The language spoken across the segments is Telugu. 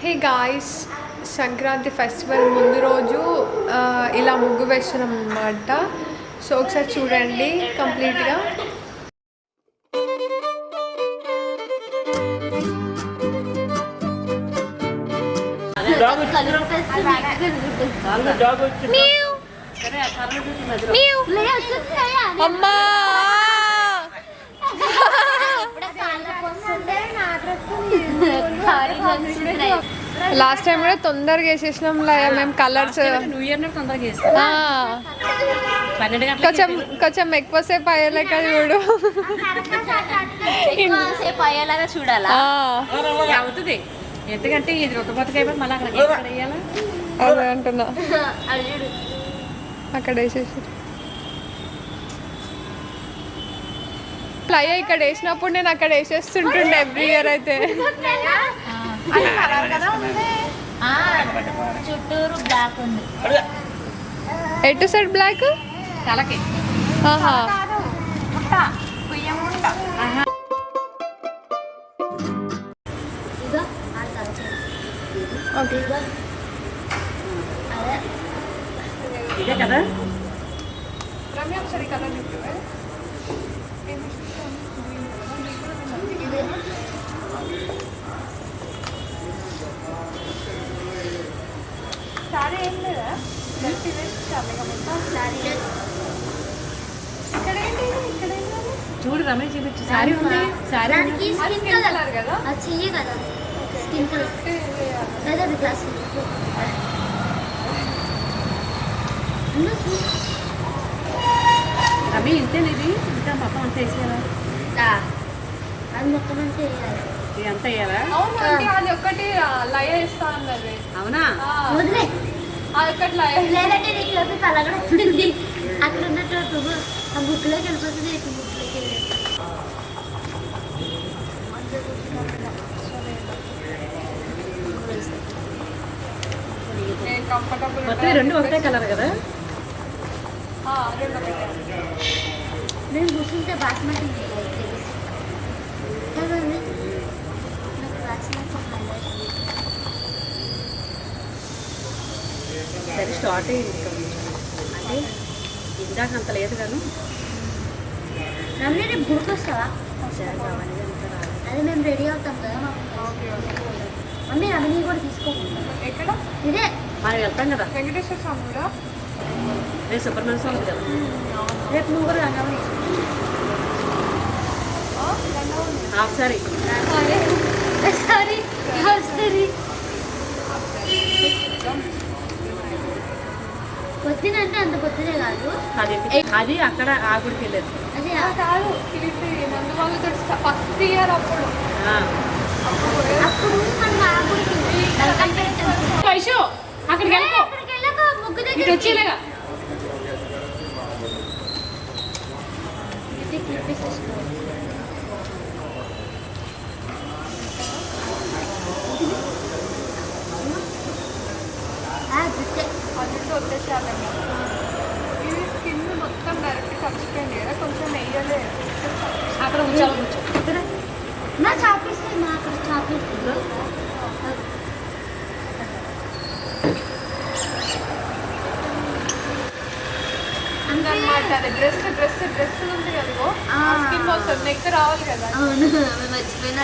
హే గాయ్స్, సంక్రాంతి ఫెస్టివల్ ముందు రోజు ఇలా ముగ్గు వేస్తున్నాం అన్నమాట. సో ఒకసారి చూడండి కంప్లీట్గా. అమ్మా లాస్ట్ టైం కూడా తొందరగా వేసేసినాం మేము కలర్స్. న్యూ ఇయర్ తొందరగా వేస్తాం. కొంచెం కొంచెం ఎక్కువసేపు అయ్యేలాగా చూడు. ఎక్కువసేపు అయ్యేలాగా చూడాలా? అవుతుంది. ఎందుకంటే ఇది ఒక బతుకు అయిపోయి మళ్ళీ అక్కడ వేయాలా? అదే అంటున్నా, అక్కడ వేసేసి ఫ్లై ఇక్కడ వేసినప్పుడు నేను అక్కడ వేసేస్తుంటుండే ఎవ్రీ ఇయర్ అయితే. చుట్టూరు బ్లాక్ ఉంది. ఎటు సైడ్ బ్లాక్ తలకి. ఆహా, ఇదే కదా. చూడు రమేష్ చూపించు. సారీ ఉంది. సారీ కదా చెయ్యి కదా స్కిన్ కలర్. రవి ఇంతేనా? ఇది ఇంకా మొత్తం అంతా వేసేయాలా? అది మొత్తం అంతా వేయాలి. ఇది అంతా వేయాలా? అది ఒక్కటి లయ ఇస్తా అన్నది. అవునా? వదిలే. అది ఒక్కటి లయ. లేదంటే నీకు లోపల పలగడ ఉంటుంది. అక్కడ ఉన్నట్టు ఆ బుక్లోకి వెళ్ళిపోతుంది. బుక్లోకి వెళ్ళి మొత్తం రెండు ఒకటే కలర్ కదా? నేను కూర్చుంటే బాస్మతి సరే స్టార్ట్ అయ్యింది. అంటే ఇందాక అంత లేదు కానీ రమ్య రేపు గుర్తొస్తావా? అదే మేము రెడీ అవుతాం కదా. మమ్మీ రమణి కూడా తీసుకోకుండా ఎక్కడ? ఇదే మనం వెళ్తాం కదా. వెంకటేశ్వర స్వామి కూడా రేపు సుబ్రహ్మణ్య స్వామి కదా. రేపు నువ్వు కూడా రంగమని హాఫ్ సారీ. సారీ సరే పొద్దునంటే అంత పొద్దునే కాదు. అది అక్కడ ఆ గుడికి వెళ్ళేది. అదే కాదు, నందు వాళ్ళతో ఫస్ట్ ఇయర్ అప్పుడు అప్పుడు మనం ఆ గుడికి అక్కడికి వెళ్ళిపో. వెళ్ళక ముగ్గు దగ్గర ఇటు వచ్చేలాగా. అన్నింటి వచ్చేసాలండి. ఇది స్కిన్ మొత్తం డైరెక్ట్ కలిసిపోయింది కదా, కొంచెం నెయ్యలే. అక్కడ కూర్చోాలి. కూర్చో. నా చాపిస్తే మా అక్కడ చాపిస్తుంది. అన్నమాట. అది డ్రెస్ ఉంది కదా, స్కిన్ వస్తుంది. నెక్ రావాలి కదా. అవును మర్చిపోయినా.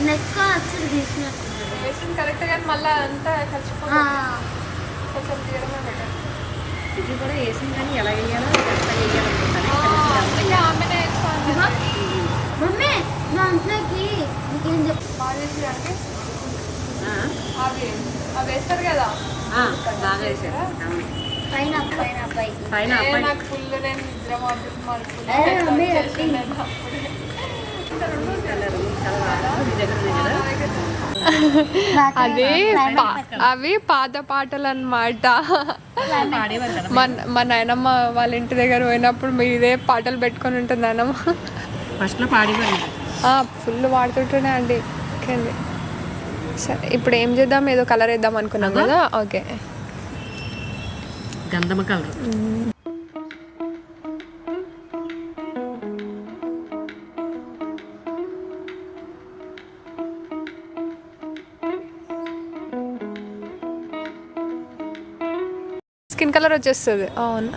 నెక్ అసలు తీసినట్టు వేసింది కరెక్ట్, కానీ మళ్ళీ అంతా కలిసిపోతుంది. కొంచెం తీయడమే బెటర్. ఇది కూడా వేసింది కానీ ఎలా వేయాలో ఎంత వేయాలనుకుంటాను. ఆమెనే వేసుకోండి. మమ్మీ నా ఇంట్లోకి నీకేం చెప్పు బాగా వేసి అంటే అవి వేస్తారు కదా. బాగా వేసారు. పైన అబ్బాయికి పైన నాకు ఫుల్ నేను నిద్ర అది అవి పాత పాటలు అన్నమాట. మా నాయనమ్మ వాళ్ళ ఇంటి దగ్గర పోయినప్పుడు మీరు ఇదే పాటలు పెట్టుకొని ఉంటుంది నాయనమ్మ. ఫస్ట్లో పాడేవారు. ఫుల్ పాడుతుంటేనే అండి. సరే ఇప్పుడు ఏం చేద్దాం? ఏదో కలర్ వేద్దాం అనుకున్నాం కదా. ఓకే, గంధమ కలర్. గ్రీన్ కలర్ వచ్చేస్తుంది. అవును,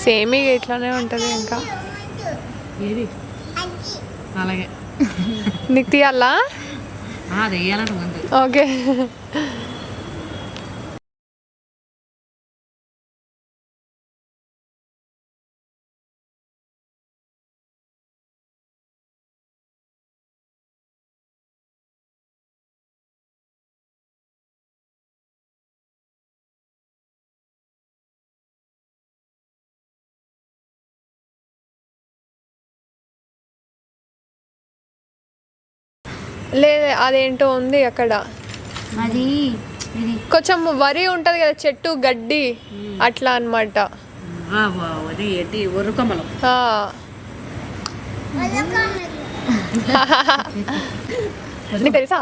సేమ్ ఇక ఇట్లానే ఉంటుంది. ఇంకా ఏది అలాగే నీకు తీయాలా? అది వేయాలని ఉంది. ఓకే. లేదు, అదేంటో ఉంది అక్కడ. అది కొంచెం వరి ఉంటుంది కదా, చెట్టు గడ్డి అట్లా అనమాట. అది ఏంటి ఒర్రుకొమ్మలం. నీకు తెలుసా?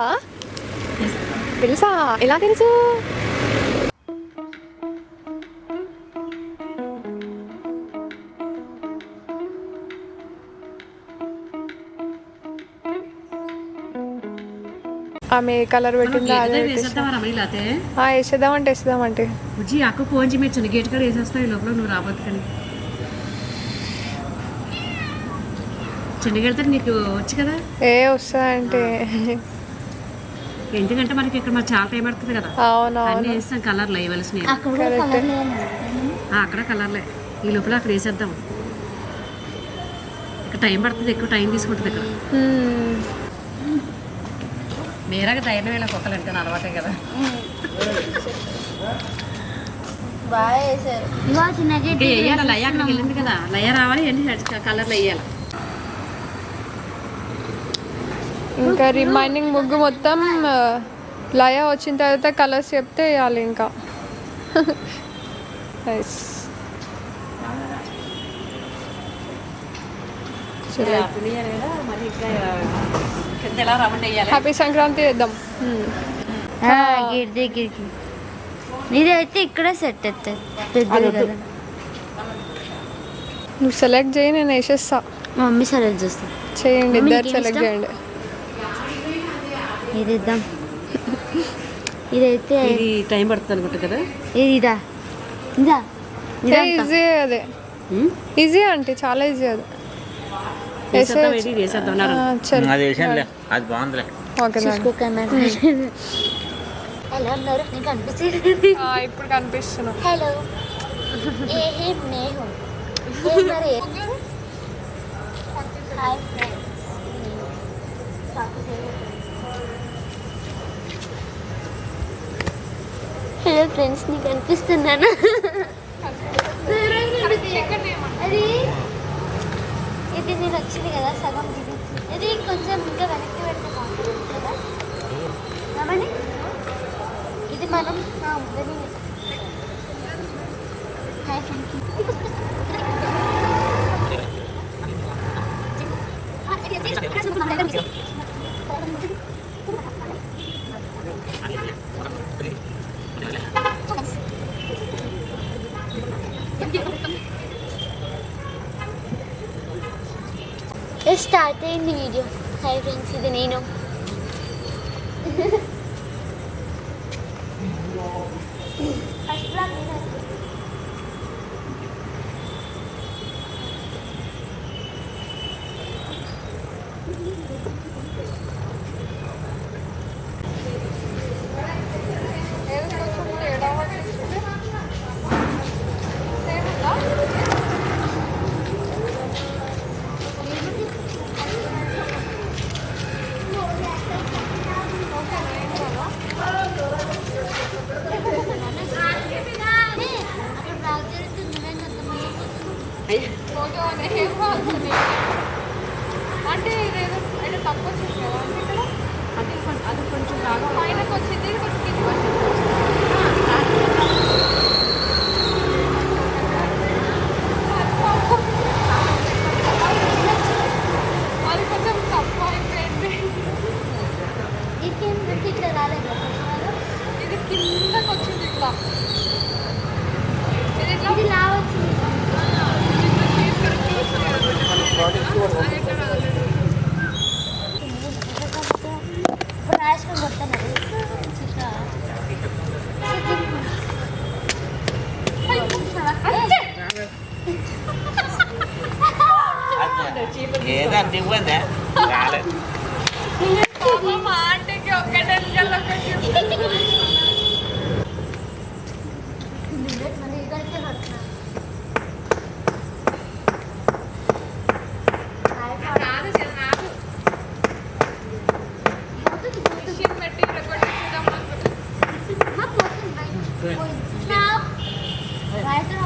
తెలుసా? ఎలా తెలుసు? ఆమె కలర్ పెట్టిందా? వేసేద్దామంటే బుజ్జి అక్క ఫోన్ చేయి, చిన్న గేట్ కాడ వేసేస్తావు. ఈ లోపల నువ్వు రాబోతు కానీ చిన్న గడితే నీకు వచ్చు కదా. వస్తుందంటే ఎందుకంటే మనకి ఇక్కడ మరి చాలా టైం పడుతుంది కదా. అన్నీ వేస్తాం కలర్లు వేయవలసినవి. అక్కడ కలర్లే. ఈ లోపల అక్కడ వేసేద్దాం. ఇక్కడ టైం పడుతుంది, ఎక్కువ టైం తీసుకుంటుంది ఇక్కడ. మీరాగా ధైర్యం వేళ కుక్కలు అంటే అలవాటే కదా. బాగా వేసారు. వేయాలి లయ అక్కడికి వెళ్ళింది కదా, లయ రావాలి అన్ని కలర్లు వేయాలి. ఇంకా రిమైనింగ్ ముగ్గు మొత్తం లయ వచ్చిన తర్వాత కలర్స్ చెప్తే వేయాలి. ఇంకా హ్యాపీ సంక్రాంతి వేద్దాం. ఇదైతే ఇక్కడ సెట్ అవుతుంది పెద్దది కదా. నువ్వు సెలెక్ట్ చేయి, నేను వేసేస్తా. మమ్మీ సెలెక్ట్ చేస్తా. చేయండి, ఇద్దరు సెలెక్ట్ చేయండి. ఇది ఇద్దాం. ఇదైతే ఇది టైం పడుతుంది అనుకుంటా కదా. ఇది ఇదా ఇదా ఈజీ. అదే ఈజీ అంటే చాలా ఈజీ. అది హలో అన్నారు, నీకు కనిపిస్తుంది. ఇప్పుడు కనిపిస్తున్నా. హలో మరి హలో ఫ్రెండ్స్, నీకు కనిపిస్తున్నానా? అది ఇది నేను వచ్చింది కదా సగం ఇది. ఇది కొంచెం ఇంకా వెనక్కి పెడితే బాగుంటుంది కదా. ఏమని ఇది మనం హాయ్ థ్యాంక్ యూ. స్టార్ట్ అయింది వీడియో. హాయ్ ఫ్రెండ్స్, ఇది నేను. అంటే ఇదేదో అంటే తక్కువ వచ్చింది కదా ఇక్కడ. అది కొంచెం బాగా పైనకి వచ్చింది, కొంచెం కిందకి వచ్చింది. అది కొంచెం తక్కువ అయిపోయింది. ఇట్లా రాలేదు, ఇది కిందకి వచ్చింది ఇట్లా. ఇది ఇట్లా ఇది రావచ్చు. ఎక్కువందా రాలేదు మా ఆంటీకి ఒక్కటే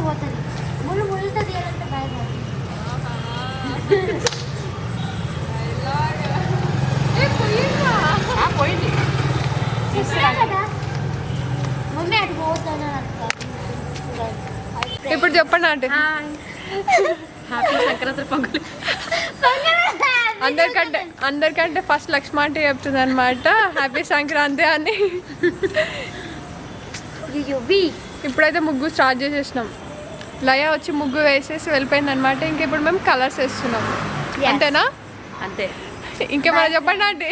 పోతుంది ముళ్ళు ముళ్ళుతో తీయాలంటే భయపడుతుంది పోయింది కదా మమ్మీ అటు పోతాను ఇప్పుడు చెప్పండి ఆంటీ. హ్యాపీ సంక్రాంతి పొంగల్. అందరికంటే ఫస్ట్ లక్ష్మ ఆంటీ చెప్తుంది అనమాట హ్యాపీ సంక్రాంతి అని. ఇప్పుడైతే ముగ్గు స్టార్ట్ చేసేసినాం. లయ వచ్చి ముగ్గు వేసేసి వెళ్ళిపోయింది అనమాట. ఇంక ఇప్పుడు మేము కలర్స్ వేస్తున్నాం. అంతేనా? అంతే. ఇంకేమైనా చెప్పండి ఆంటీ.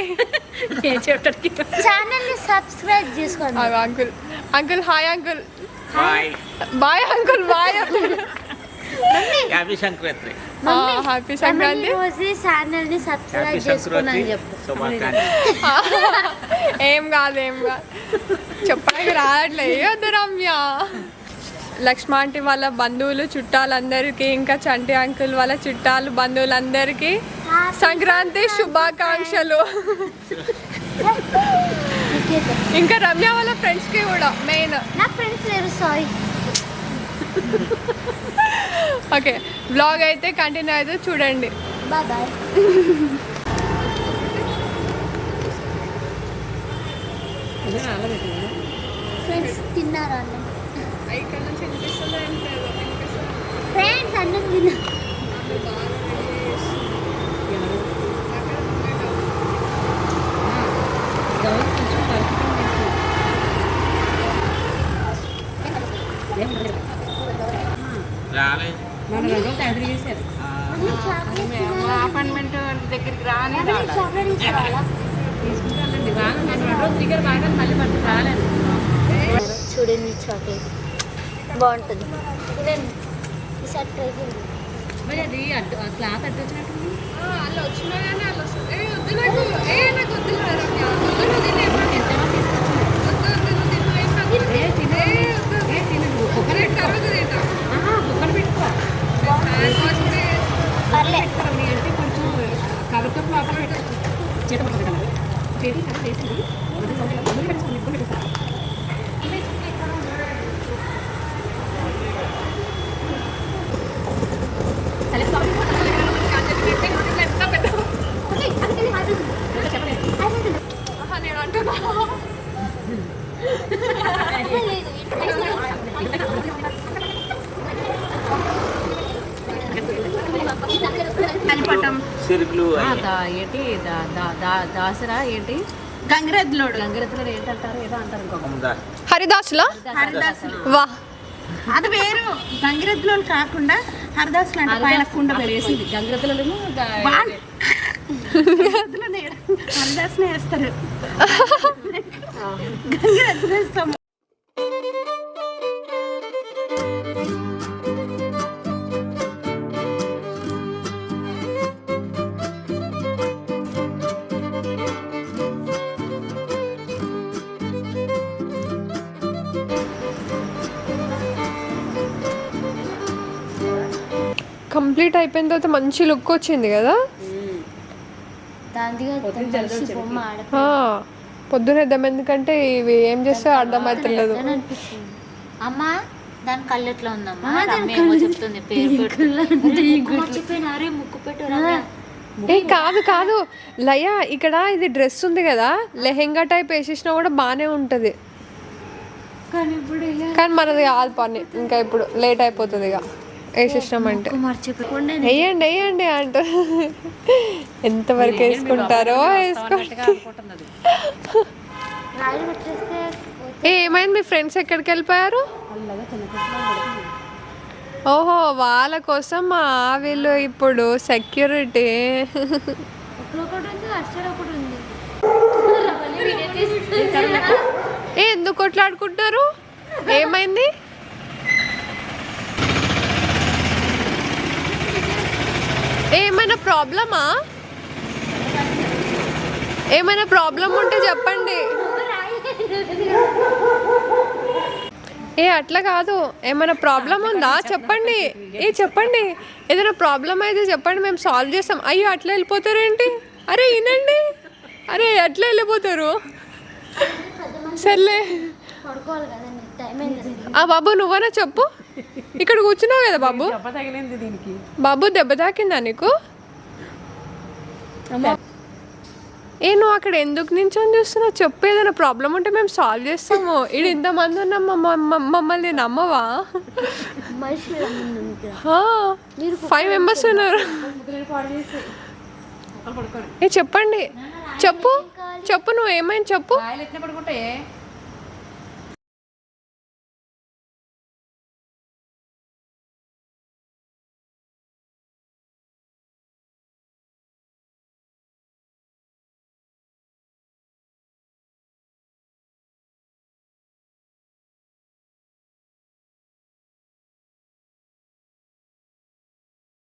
ఏం చెప్పడానికి ఛానల్ని సబ్స్క్రైబ్ చేసుకోండి. Uncle uncle hi uncle. Bye bye uncle bye. Happy Sankranti. Happy Sankranti. ఛానల్ని హ్యాపీ సబ్స్క్రైబ్ చేసుకోండి సంక్రాంతి అని చెప్పు. శుభాకాంక్షలు. ఏం కాదు చెప్పడానికి రావట్లేదు వద్దు రమ్య. లక్ష్మ ఆంటీ వాళ్ళ బంధువులు చుట్టాలందరికీ, ఇంకా చంటి అంకుల్ వాళ్ళ చుట్టాలు బంధువులందరికీ సంక్రాంతి శుభాకాంక్షలు. ఇంకా రమ్య వాళ్ళ ఫ్రెండ్స్కి కూడా మెయిన్. నా ఫ్రెండ్స్ లేరు, సారీ. ఓకే, బ్లాగ్ అయితే కంటిన్యూ అయితే చూడండి. Bye bye. ఫ్రెండ్స్ తిన్నారా అన్నం? ఫ్రెండ్స్ అన్నం తిన్నా. రాలేదు మన రోజు తయారు చేశారు. అపార్ట్మెంట్ దగ్గరికి రాని చాక్లెట్ తీసుకురావాలా? తీసుకుంటానండి. బాగా నేను 2 రోజులు దగ్గర బాగా మళ్ళీ పట్టు రాలేదు. చూడండి చాక్లెట్ బాగుంటుంది. ఇదండి ఈసారి ట్రై చేయండి. మరి అది అడ్డు క్లాత్ అడ్డు వచ్చినట్టుంది. వాళ్ళు వచ్చినా కానీ వాళ్ళు వస్తుంది. వద్దు నాకు వద్దు రమ్య. వద్దు తినే పర్లే. అంటే కొంచెం కవర్తో లోపల పెట్టచ్చు. చేత పడుతుంది చేతి కథ వేసింది. నేను అంటున్నా. సిరుకులు ఏంటి దాసరా ఏంటి గంగిరెద్దులోడు గంగిరెద్దులోడు ఏంటంటారు ఏదో అంటారు ఇంకొక హరిదాసులా? హరిదాసులు వా అది వేరు. గంగిరెద్దులోని కాకుండా హరిదాసులు అంటే పైన కుండ వేసింది గంగిరెద్దులను హరిదాసులు వేస్తారు. గంగిరెద్దులు వేస్తాము. కంప్లీట్ అయిపోయిన తర్వాత మంచి లుక్ వచ్చింది కదా. పొద్దునేద్దాం, ఎందుకంటే ఇవి ఏం చేస్తే అర్థమవుతలేదు. అమ్మ దాని కళ్ళు ఎట్లా ఉందమ్మా? చెప్తుంది మర్చిపోయినారే ముక్కు పెట్టు. కాదు కాదు లయ, ఇక్కడ ఇది డ్రెస్ ఉంది కదా, లెహెంగా టైప్ వేసేసినా కూడా బాగానే ఉంటుంది. కానీ మనది కాదు పని. ఇంకా ఇప్పుడు లేట్ అయిపోతుంది ఇక వేసేసినామంటే. వేయండి వేయండి అంట. ఎంతవరకు వేసుకుంటారో వేసుకోండి. ఏమైంది, మీ ఫ్రెండ్స్ ఎక్కడికి వెళ్ళిపోయారు? ఓహో, వాళ్ళ కోసం వీళ్ళు ఇప్పుడు సెక్యూరిటీ. ఎందుకు కొట్లాడుకుంటారు? ఏమైంది? ఏమైనా ప్రాబ్లమా? ఏమైనా ప్రాబ్లం ఉంటే చెప్పండి. ఏ అట్లా కాదు, ఏమైనా ప్రాబ్లం ఉందా చెప్పండి. చెప్పండి, ఏదైనా ప్రాబ్లం అయితే చెప్పండి, మేము సాల్వ్ చేస్తాం. అయ్యో అట్లా వెళ్ళిపోతారు ఏంటి? అరే వినండి, అరే అట్లా వెళ్ళిపోతారు. సర్లే పడుకోవాలి కదండి, టైం అయింది. బాబు నువ్వనా చెప్పు, ఇక్కడ కూర్చున్నావు కదా బాబు. దెబ్బ తగిలింది దీనికి. బాబు దెబ్బ తాకిందా నీకు? నువ్వు అక్కడ ఎందుకు నించొని చూస్తున్నావు? చెప్పు, ఏదైనా ప్రాబ్లం ఉంటే మేము సాల్వ్ చేస్తాము. ఇక్కడ ఇంతమంది ఉన్నాం, మమ్మల్ని నమ్మవా? 5 మెంబర్స్ ఉన్నారు. చెప్పండి, చెప్పు నువ్వు ఏమైంది చెప్పు. కాయలు ఎట్లా పడుకుంటే